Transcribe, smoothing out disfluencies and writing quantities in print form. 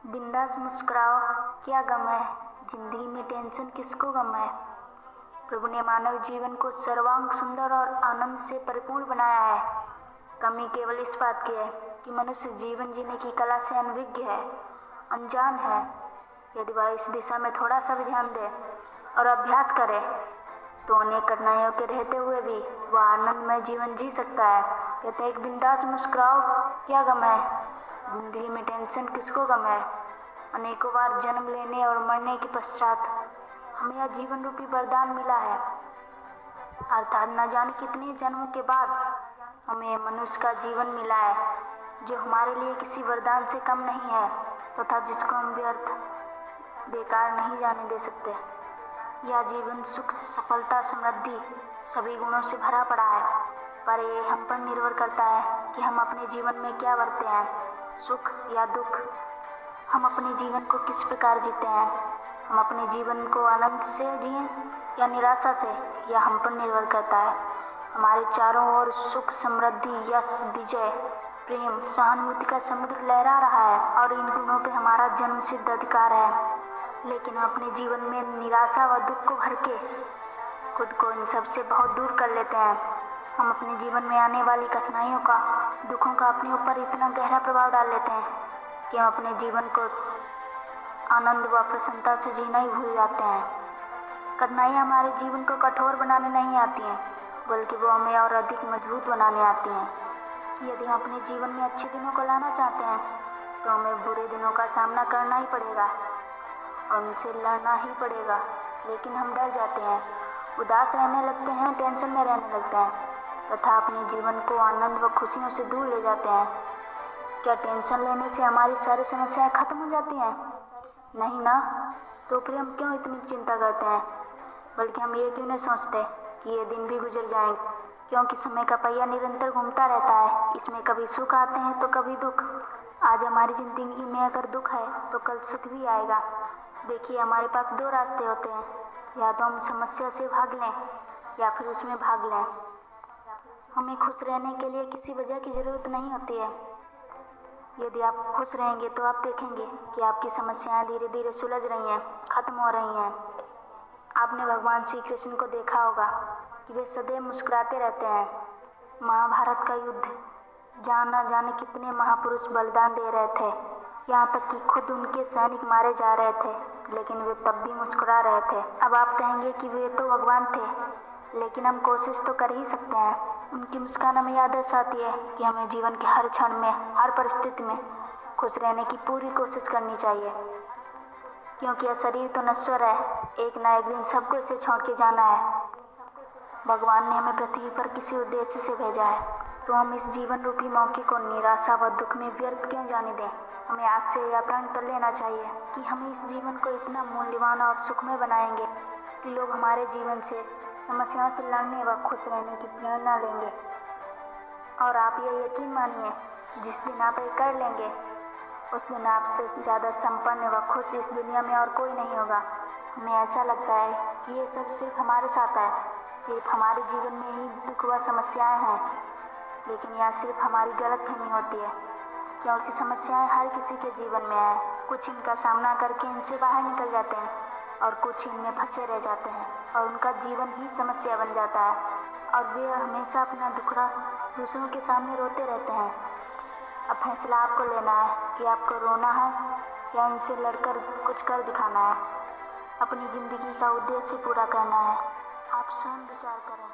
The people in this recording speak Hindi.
बिंदास मुस्कुराओ, क्या गम है, जिंदगी में टेंशन किसको गम है। प्रभु ने मानव जीवन को सर्वांग सुंदर और आनंद से परिपूर्ण बनाया है। कमी केवल इस बात की है कि मनुष्य जीवन जीने की कला से अनभिज्ञ है, अनजान है। यदि वह इस दिशा में थोड़ा सा भी ध्यान दे और अभ्यास करे तो अनेक कठिनाइयों के रहते हुए भी वह आनंदमय जीवन जी सकता है। कहते हैं, एक बिंदास मुस्कुराओ, क्या गम है, जिंदगी में टेंशन किसको गम है। अनेकों बार जन्म लेने और मरने के पश्चात हमें यह जीवन रूपी वरदान मिला है, अर्थात न जाने कितने जन्मों के बाद हमें मनुष्य का जीवन मिला है, जो हमारे लिए किसी वरदान से कम नहीं है तथा जिसको हम व्यर्थ बेकार नहीं जाने दे सकते। यह जीवन सुख, सफलता, समृद्धि सभी गुणों से भरा पड़ा है, पर ये हम पर निर्भर करता है कि हम अपने जीवन में क्या करते हैं, सुख या दुख। हम अपने जीवन को किस प्रकार जीते हैं, हम अपने जीवन को आनंद से जिएं या निराशा से, यह हम पर निर्भर करता है। हमारे चारों ओर सुख, समृद्धि, यश, विजय, प्रेम, सहानुभूति का समुद्र लहरा रहा है और इन गुणों पे हमारा जन्म सिद्ध अधिकार है। लेकिन अपने जीवन में निराशा व दुख को भर के खुद को इन सब से बहुत दूर कर लेते हैं। हम अपने जीवन में आने वाली कठिनाइयों का, दुखों का अपने ऊपर इतना गहरा प्रभाव डाल लेते हैं कि हम अपने जीवन को आनंद व प्रसन्नता से जीना ही भूल जाते हैं। कठिनाइयाँ हमारे जीवन को कठोर बनाने नहीं आती हैं, बल्कि वो हमें और अधिक मजबूत बनाने आती हैं। यदि हम अपने जीवन में अच्छे दिनों को लाना चाहते हैं तो हमें बुरे दिनों का सामना करना ही पड़ेगा और उनसे लड़ना ही पड़ेगा। लेकिन हम डर जाते हैं, उदास रहने लगते हैं, टेंशन में रहने लगते हैं तथा अपने जीवन को आनंद व खुशियों से दूर ले जाते हैं। क्या टेंशन लेने से हमारी सारी समस्याएं खत्म हो जाती हैं? नहीं ना। तो फिर हम क्यों इतनी चिंता करते हैं? बल्कि हम ये क्यों नहीं सोचते कि ये दिन भी गुजर जाएंगे, क्योंकि समय का पहिया निरंतर घूमता रहता है। इसमें कभी सुख आते हैं तो कभी दुख। आज हमारी जिंदगी में अगर दुख है तो कल सुख भी आएगा। देखिए, हमारे पास दो रास्ते होते हैं, या तो हम समस्या से भाग लें या फिर उसमें भाग लें। हमें खुश रहने के लिए किसी वजह की ज़रूरत नहीं होती है। यदि आप खुश रहेंगे तो आप देखेंगे कि आपकी समस्याएं धीरे धीरे सुलझ रही हैं, खत्म हो रही हैं। आपने भगवान श्री कृष्ण को देखा होगा कि वे सदैव मुस्कुराते रहते हैं। महाभारत का युद्ध जहाँ न जाने कितने महापुरुष बलिदान दे रहे थे, यहाँ तक कि खुद उनके सैनिक मारे जा रहे थे, लेकिन वे तब भी मुस्कुरा रहे थे। अब आप कहेंगे कि वे तो भगवान थे, लेकिन हम कोशिश तो कर ही सकते हैं। उनकी मुस्कान हमें याद दर्शाती है कि हमें जीवन के हर क्षण में, हर परिस्थिति में खुश रहने की पूरी कोशिश करनी चाहिए, क्योंकि यह शरीर तो नश्वर है, एक ना एक दिन सबको इसे छोड़ के जाना है। भगवान ने हमें पृथ्वी पर किसी उद्देश्य से भेजा है, तो हम इस जीवन रूपी मौके को निराशा व दुख में व्यर्थ क्यों जाने दें। हमें आज से यह प्रण कर लेना चाहिए कि हम इस जीवन को इतना मूल्यवान और सुखमय बनाएंगे कि लोग हमारे जीवन से, समस्याओं से लड़ने व खुश रहने की प्रेरणा लेंगे। और आप ये यकीन मानिए, जिस दिन आप ये कर लेंगे उस दिन आपसे ज़्यादा संपन्न व खुश इस दुनिया में और कोई नहीं होगा। हमें ऐसा लगता है कि ये सब सिर्फ हमारे साथ है, सिर्फ हमारे जीवन में ही दुख व समस्याएं हैं, लेकिन यह सिर्फ हमारी गलतफहमी होती है, क्योंकि समस्याएं हर किसी के जीवन में हैं। कुछ इनका सामना करके इनसे बाहर निकल जाते हैं और कुछ इनमें फंसे रह जाते हैं और उनका जीवन ही समस्या बन जाता है और वे हमेशा अपना दुखड़ा दूसरों के सामने रोते रहते हैं। अब फैसला आपको लेना है कि आपको रोना है या इनसे लड़कर कुछ कर दिखाना है। अपनी ज़िंदगी का उद्देश्य पूरा करना है। आप स्वयं विचार करें।